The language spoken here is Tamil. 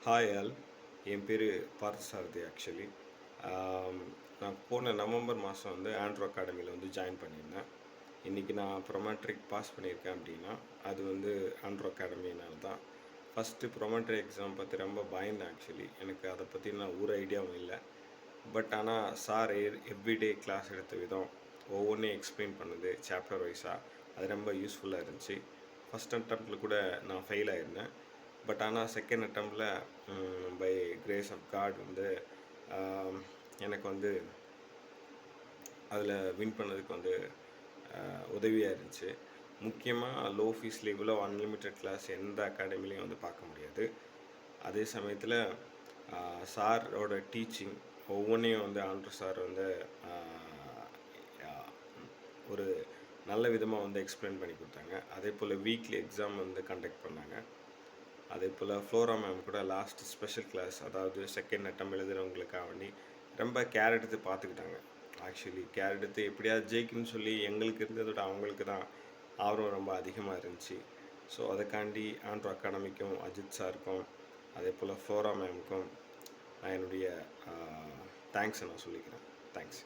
Hi all. என் பேர் பார்த்தசாரதி ஆக்சுவலி. நான் போன நவம்பர் மாதம் வந்து ஆண்ட்ரோ அகாடமியில் வந்து ஜாயின் பண்ணியிருந்தேன். இன்றைக்கி நான் ப்ரொமெட்ரிக் பாஸ் பண்ணியிருக்கேன் அப்படின்னா அது வந்து ஆண்ட்ரோ அகாடமினால தான். ஃபஸ்ட்டு ப்ரொமெட்ரி எக்ஸாம் பற்றி ரொம்ப பயந்தேன் ஆக்சுவலி. எனக்கு அதை பற்றின ஒரு ஐடியாவும் இல்லை. பட் ஆனால் சார் எவ்ரிடே கிளாஸ் எடுத்த விதம், ஒவ்வொன்றையும் எக்ஸ்பிளைன் பண்ணது சாப்டர் வைஸாக, அது ரொம்ப யூஸ்ஃபுல்லாக இருந்துச்சு. ஃபஸ்ட் அட்டம்ப்டில் கூட நான் ஃபெயில் ஆகிருந்தேன். பட் ஆனால் செகண்ட் அட்டம்ப்டில் பை கிரேஸ் ஆஃப் காட் வந்து எனக்கு வந்து அதில் வின் பண்ணதுக்கு வந்து உதவியாக இருந்துச்சு. முக்கியமாக லோ ஃபீஸில் இவ்வளோ அன்லிமிட்டெட் கிளாஸ் எந்த அகாடமிலையும் வந்து பார்க்க முடியாது. அதே சமயத்தில் சாரோட டீச்சிங் ஒவ்வொன்றையும் வந்து ஆண்ட்ரூ சார் வந்து ஒரு நல்ல விதமாக வந்து எக்ஸ்பிளைன் பண்ணி கொடுத்தாங்க. அதே போல் வீக்லி எக்ஸாம் வந்து கண்டக்ட் பண்ணாங்க. அதே போல் ஃப்ளோரா மேம் கூட லாஸ்ட் ஸ்பெஷல் கிளாஸ், அதாவது செகண்ட் அட்டம் எழுதுகிறவங்களுக்காக வேண்டி ரொம்ப கேர் எடுத்து பார்த்துக்கிட்டாங்க. ஆக்சுவலி கேர் எடுத்து எப்படியாவது ஜெயிக்கணும்னு சொல்லி எங்களுக்கு இருந்ததை விட அவங்களுக்கு தான் ஆர்வம் ரொம்ப அதிகமாக இருந்துச்சு. ஸோ அதுக்காண்டி ஆண்ட்ரோ அகாடமிக்கும் அஜித் சாருக்கும் அதே போல் ஃப்ளோரா மேமுக்கும் நான் என்னுடைய தேங்க்ஸை நான் சொல்லிக்கிறேன். தேங்க்ஸ்.